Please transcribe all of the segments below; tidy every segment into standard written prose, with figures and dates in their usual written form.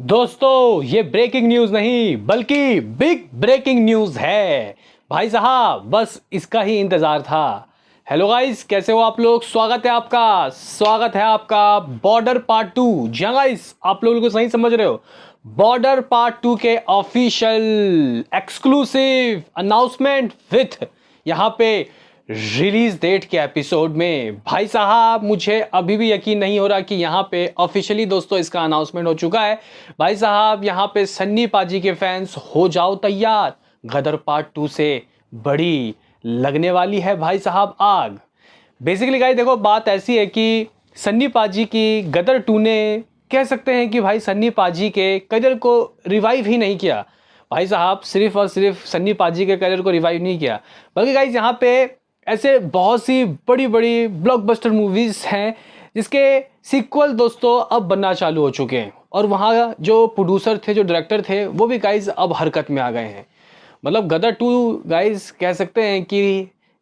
दोस्तों ये breaking news नहीं बल्कि बिग ब्रेकिंग न्यूज है भाई साहब। बस इसका ही इंतजार था। हेलो गाइस, कैसे हो आप लोग? स्वागत है आपका बॉर्डर पार्ट 2। जी हाँ गाइस, आप लोग को सही समझ रहे हो। बॉर्डर पार्ट 2 के ऑफिशियल एक्सक्लूसिव अनाउंसमेंट विथ यहाँ पे रिलीज डेट के एपिसोड में। भाई साहब मुझे अभी भी यकीन नहीं हो रहा कि यहाँ पे ऑफिशियली दोस्तों इसका अनाउंसमेंट हो चुका है। भाई साहब यहाँ पे सन्नी पाजी के फैंस हो जाओ तैयार। गदर पार्ट 2 से बड़ी लगने वाली है भाई साहब आग। बेसिकली गाइस देखो, बात ऐसी है कि सन्नी पाजी की गदर 2 ने कह सकते हैं कि भाई सन्नी पाजी के करियर को रिवाइव ही नहीं किया। भाई साहब सिर्फ और सिर्फ सन्नी पाजी के करियर को रिवाइव नहीं किया, बल्कि गाइस यहाँ पे ऐसे बहुत सी बड़ी बड़ी ब्लॉकबस्टर मूवीज़ हैं जिसके सीक्वल दोस्तों अब बनना चालू हो चुके हैं। और वहाँ जो प्रोड्यूसर थे, जो डायरेक्टर थे, वो भी गाइस अब हरकत में आ गए हैं। मतलब गदर 2 गाइस कह सकते हैं कि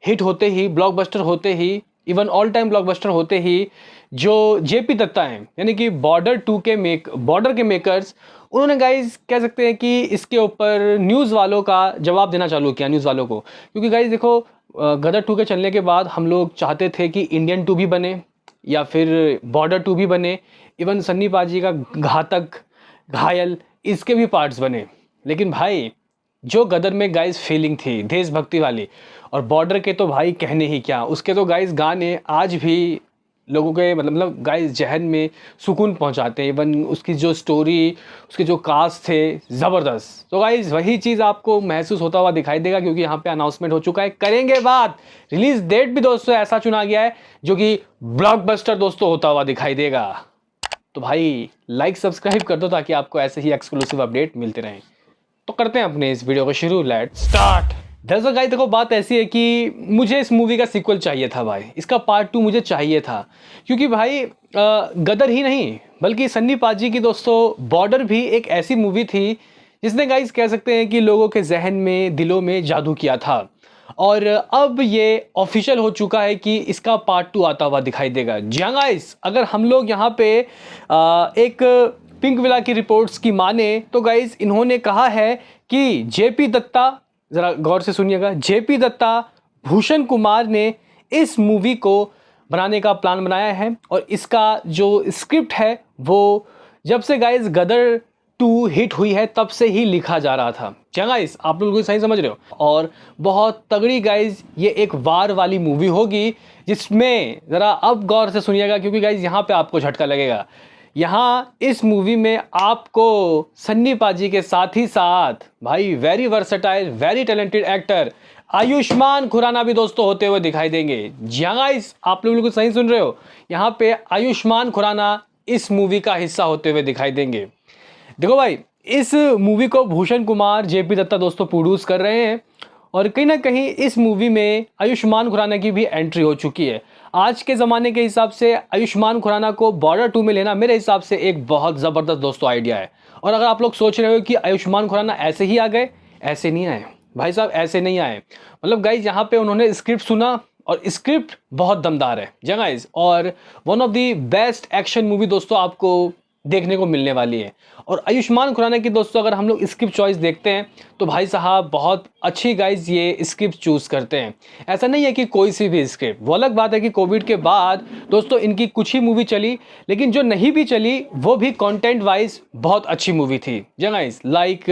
हिट होते ही, ब्लॉकबस्टर होते ही, इवन ऑल टाइम ब्लॉकबस्टर होते ही, जो जेपी दत्ता हैं यानी कि बॉर्डर के मेकर्स, उन्होंने गाइस कह सकते हैं कि इसके ऊपर न्यूज़ वालों का जवाब देना चालू किया, न्यूज़ वालों को। क्योंकि गाइस देखो, गदर 2 के चलने के बाद हम लोग चाहते थे कि इंडियन 2 भी बने या फिर बॉर्डर 2 भी बने, इवन सन्नी पाजी का घातक, घायल, इसके भी पार्ट्स बने। लेकिन भाई जो गदर में गाइस फीलिंग थी देशभक्ति वाली, और बॉर्डर के तो भाई कहने ही क्या, उसके तो गाइस गाने आज भी लोगों के मतलब गाइस जहन में सुकून पहुंचाते हैं। इवन उसकी जो स्टोरी, उसके जो कास्ट थे, ज़बरदस्त। तो गाइस वही चीज़ आपको महसूस होता हुआ दिखाई देगा, क्योंकि यहाँ पे अनाउंसमेंट हो चुका है। करेंगे बात, रिलीज डेट भी दोस्तों ऐसा चुना गया है जो कि ब्लॉकबस्टर दोस्तों होता हुआ दिखाई देगा। तो भाई लाइक सब्सक्राइब कर दो ताकि आपको ऐसे ही एक्सक्लूसिव अपडेट मिलते रहें। तो करते हैं अपने इस वीडियो को शुरू। Let's start. दरअसल गाइस देखो, बात ऐसी है कि मुझे इस मूवी का सीक्वल चाहिए था भाई, इसका पार्ट 2 मुझे चाहिए था। क्योंकि भाई गदर ही नहीं बल्कि सन्नी पाजी की दोस्तों बॉर्डर भी एक ऐसी मूवी थी जिसने गाइस कह सकते हैं कि लोगों के जहन में, दिलों में जादू किया था। और अब ये ऑफिशियल हो चुका है कि इसका पार्ट 2 आता हुआ दिखाई देगा। जी हाँ गाइस, अगर हम लोग यहाँ पे एक पिंक विला की रिपोर्ट्स की माने तो गाइस इन्होंने कहा है कि जेपी दत्ता, ज़रा गौर से सुनिएगा, जेपी दत्ता, भूषण कुमार ने इस मूवी को बनाने का प्लान बनाया है। और इसका जो स्क्रिप्ट है वो जब से गाइस गदर 2 हिट हुई है तब से ही लिखा जा रहा था। क्या गाइस आप लोग सही समझ रहे हो? और बहुत तगड़ी गाइस ये एक वार वाली मूवी होगी, जिसमें ज़रा अब गौर से सुनिएगा, क्योंकि गाइस यहाँ पे आपको झटका लगेगा। यहाँ इस मूवी में आपको सन्नी पाजी के साथ ही साथ भाई very versatile, very talented actor Ayushmann Khurrana भी दोस्तों होते हुए दिखाई देंगे। जी हाँ गाइस, आप लोग बिल्कुल सही सुन रहे हो, यहाँ पे आयुष्मान खुराना इस मूवी का हिस्सा होते हुए दिखाई देंगे। देखो भाई, इस मूवी को भूषण कुमार, जेपी दत्ता दोस्तों प्रोड्यूस कर रहे हैं। और कहीं ना कहीं इस मूवी में आयुष्मान खुराना की भी एंट्री हो चुकी है। आज के ज़माने के हिसाब से आयुष्मान खुराना को बॉर्डर 2 में लेना मेरे हिसाब से एक बहुत ज़बरदस्त दोस्तों आइडिया है। और अगर आप लोग सोच रहे हो कि आयुष्मान खुराना ऐसे ही आ गए, ऐसे नहीं आए भाई साहब, ऐसे नहीं आए। मतलब गाइज यहाँ पे उन्होंने स्क्रिप्ट सुना और स्क्रिप्ट बहुत दमदार है जी गाइज, और one of the best action movie दोस्तों आपको देखने को मिलने वाली है। और आयुष्मान खुराना की दोस्तों अगर हम लोग स्क्रिप्ट चॉइस देखते हैं तो भाई साहब बहुत अच्छी गाइज ये स्क्रिप्ट चूज़ करते हैं। ऐसा नहीं है कि कोई सी भी स्क्रिप्ट, वो अलग बात है कि कोविड के बाद दोस्तों इनकी कुछ ही मूवी चली, लेकिन जो नहीं भी चली वो भी कंटेंट वाइज बहुत अच्छी मूवी थी जी गाइज। लाइक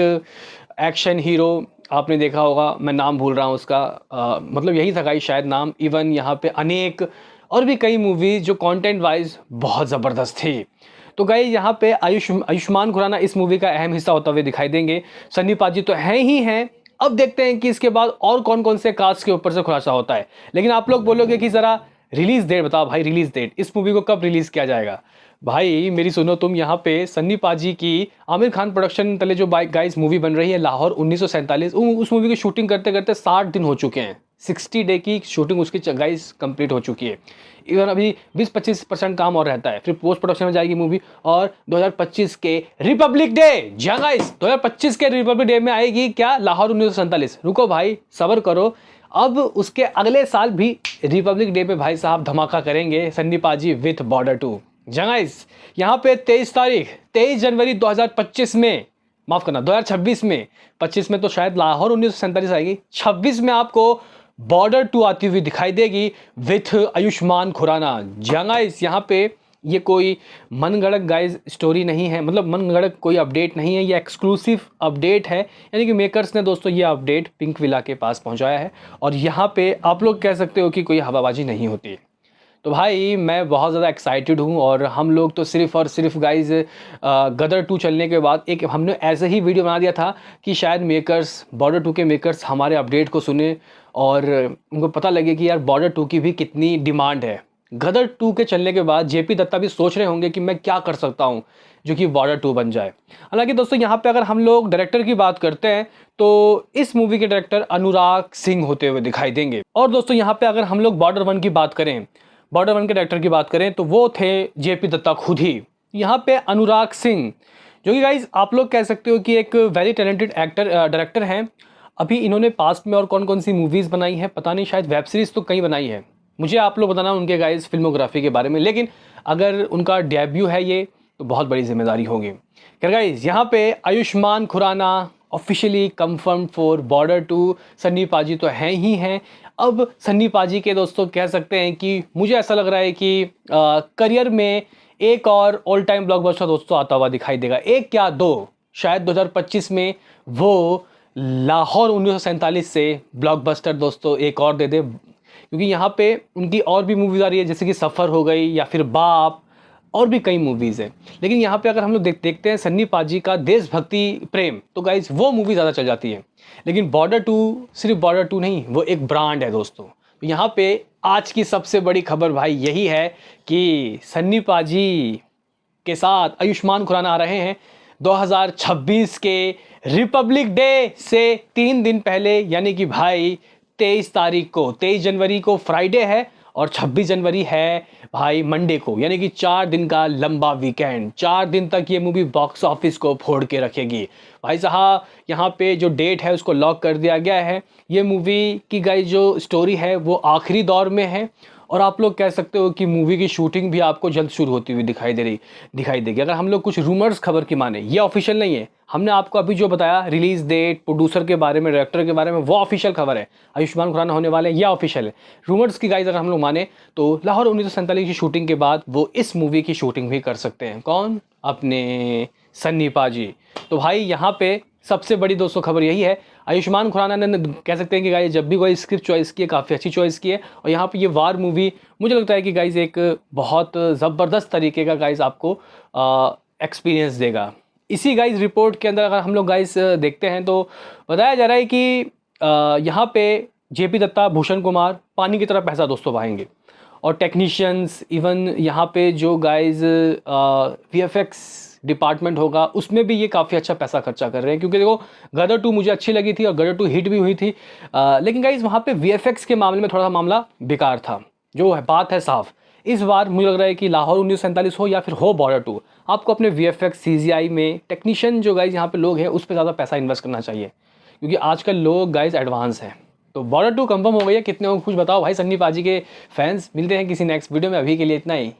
एक्शन हीरो आपने देखा होगा, मैं नाम भूल रहा हूँ उसका, मतलब यही था गाइज शायद नाम। इवन यहाँ पे अनेक और भी कई मूवीज जो कंटेंट वाइज बहुत ज़बरदस्त थी। तो गाइस यहाँ पे आयुष्मान खुराना इस मूवी का अहम हिस्सा होता हुए दिखाई देंगे। सन्नी पाजी तो हैं ही हैं। अब देखते हैं कि इसके बाद और कौन कौन से कास्ट के ऊपर से खुलासा होता है। लेकिन आप लोग बोलोगे कि ज़रा रिलीज डेट बताओ भाई, रिलीज डेट इस मूवी को कब रिलीज़ किया जाएगा? भाई मेरी सुनो तुम, यहाँ पे सन्नी पाजी की आमिर खान प्रोडक्शन तले जो गाइस मूवी बन रही है लाहौर 1947, उस मूवी की शूटिंग करते करते 60 दिन हो चुके हैं। 60 डे की शूटिंग उसकी गाइस कंप्लीट हो चुकी है। इवन अभी 20-25% काम और रहता है, फिर पोस्ट प्रोडक्शन में जाएगी मूवी। और 2025 के रिपब्लिक डे, जी गाइस 2025 के रिपब्लिक डे में आएगी क्या, लाहौर 1947। रुको भाई सब्र करो, अब उसके अगले साल भी रिपब्लिक डे पे भाई साहब धमाका करेंगे सन्नी पाजी विथ बॉर्डर 2। गाइस यहाँ पे 23 जनवरी 2025 में, माफ करना 2026 में, 25 में तो शायद लाहौर 1947 आएगी, 26 में आपको बॉर्डर 2 आती हुई दिखाई देगी विथ आयुष्मान खुराना। गाइस यहाँ पे ये कोई मनगढ़ंत गाइस स्टोरी नहीं है, मतलब मनगढ़ंत कोई अपडेट नहीं है, ये एक्सक्लूसिव अपडेट है। यानी कि मेकर्स ने दोस्तों ये अपडेट पिंक विला के पास पहुंचाया है और यहाँ पे आप लोग कह सकते हो कि कोई हवाबाजी नहीं होती है। तो भाई मैं बहुत ज़्यादा एक्साइटेड हूँ और हम लोग तो सिर्फ़ और सिर्फ गाइज़ गदर 2 चलने के बाद एक हमने ऐसे ही वीडियो बना दिया था कि शायद मेकर्स, बॉर्डर 2 के मेकर्स हमारे अपडेट को सुने और उनको पता लगे कि यार बॉर्डर 2 की भी कितनी डिमांड है। गदर 2 के चलने के बाद जेपी दत्ता भी सोच रहे होंगे कि मैं क्या कर सकता हूँ जो कि बॉर्डर 2 बन जाए। हालांकि दोस्तों यहाँ पे अगर हम लोग डायरेक्टर की बात करते हैं तो इस मूवी के डायरेक्टर अनुराग सिंह होते हुए दिखाई देंगे। और दोस्तों यहाँ पे अगर हम लोग बॉर्डर 1 की बात करें, बॉर्डर 1 के डायरेक्टर की बात करें तो वो थे जेपी दत्ता खुद ही। यहाँ पे अनुराग सिंह जो कि गाइज आप लोग कह सकते हो कि एक वेरी टैलेंटेड एक्टर डायरेक्टर हैं। अभी इन्होंने पास्ट में और कौन कौन सी मूवीज़ बनाई हैं पता नहीं, शायद वेब सीरीज़ तो कई बनाई है, मुझे आप लोग बताना उनके गाइज फिल्मोग्राफी के बारे में। लेकिन अगर उनका डेब्यू है ये तो बहुत बड़ी जिम्मेदारी होगी। खैर गाइज यहाँ पे Ayushmann Khurrana officially confirm for border 2। Sunny Paaji तो हैं ही हैं। अब सन्नी पाजी के दोस्तों कह सकते हैं कि मुझे ऐसा लग रहा है कि करियर में एक और ऑल टाइम ब्लॉकबस्टर दोस्तों आता हुआ दिखाई देगा, एक क्या दो, शायद 2025 में वो लाहौर 1947 से ब्लॉकबस्टर दोस्तों एक और दे दे। क्योंकि यहाँ पे उनकी और भी मूवीज़ आ रही है जैसे कि सफ़र हो गई या फिर बाप, और भी कई मूवीज़ है। लेकिन यहाँ पे अगर हम लोग देखते हैं सन्नी पाजी का देशभक्ति प्रेम तो गाइज वो मूवी ज़्यादा चल जाती है। लेकिन बॉर्डर 2 सिर्फ बॉर्डर 2 नहीं, वो एक ब्रांड है दोस्तों। तो यहाँ पे आज की सबसे बड़ी खबर भाई यही है कि सन्नी पाजी के साथ आयुष्मान खुराना आ रहे हैं 2026 के रिपब्लिक डे से 3 दिन पहले, यानी कि भाई 23 तारीख को, 23 जनवरी को फ्राइडे है और 26 जनवरी है भाई मंडे को, यानी कि 4 दिन का लंबा वीकेंड। 4 दिन तक ये मूवी बॉक्स ऑफिस को फोड़ के रखेगी भाई साहब। यहाँ पे जो डेट है उसको लॉक कर दिया गया है। ये मूवी की गाइस जो स्टोरी है वो आखिरी दौर में है और आप लोग कह सकते हो कि मूवी की शूटिंग भी आपको जल्द शुरू होती हुई दिखाई देगी। अगर हम लोग कुछ रूमर्स खबर की माने, ये ऑफिशियल नहीं है, हमने आपको अभी जो बताया रिलीज डेट, प्रोड्यूसर के बारे में, डायरेक्टर के बारे में, वो ऑफिशियल खबर है। आयुष्मान खुराना होने वाले हैं, यह ऑफिशियल है। रूमर्स की गाइज अगर हम लोग माने तो लाहौर 1947 की शूटिंग के बाद वो इस मूवी की शूटिंग भी कर सकते हैं। कौन? अपने सन्नी पाजी। तो भाई यहाँ पे सबसे बड़ी दोस्तों खबर यही है, आयुष्मान खुराना ने कह सकते हैं कि गाइज जब भी कोई स्क्रिप्ट चॉइस की है काफ़ी अच्छी चॉइस की है और यहाँ पे ये वार मूवी मुझे लगता है कि गाइज एक बहुत ज़बरदस्त तरीके का गाइज आपको एक्सपीरियंस देगा। इसी गाइज रिपोर्ट के अंदर अगर हम लोग गाइज देखते हैं तो बताया जा रहा है कि यहाँ पे जेपी दत्ता, भूषण कुमार पानी की तरह पैसा दोस्तों बहाएंगे और टेक्नीशियंस, इवन यहाँ पे जो गाइज VFX डिपार्टमेंट होगा उसमें भी ये काफ़ी अच्छा पैसा खर्चा कर रहे हैं। क्योंकि देखो गदर 2 मुझे अच्छी लगी थी और गदर 2 हिट भी हुई थी, लेकिन गाइज वहाँ पे VFX के मामले में थोड़ा सा मामला बेकार था। जो है बात है साफ, इस बार मुझे लग रहा है कि लाहौर 1947 हो या फिर हो बॉर्डर 2, आपको अपने VFX CGI में टेक्नीशियन जो गाइज यहाँ पे लोग हैं उस पर ज़्यादा पैसा इन्वेस्ट करना चाहिए, क्योंकि आजकल लोग गाइज एडवांस हैं। तो बॉर्डर 2 कंफर्म हो गई है, कितने हो कुछ बताओ भाई सन्नी पाजी के फैंस। मिलते हैं किसी नेक्स्ट वीडियो में, अभी के लिए इतना ही।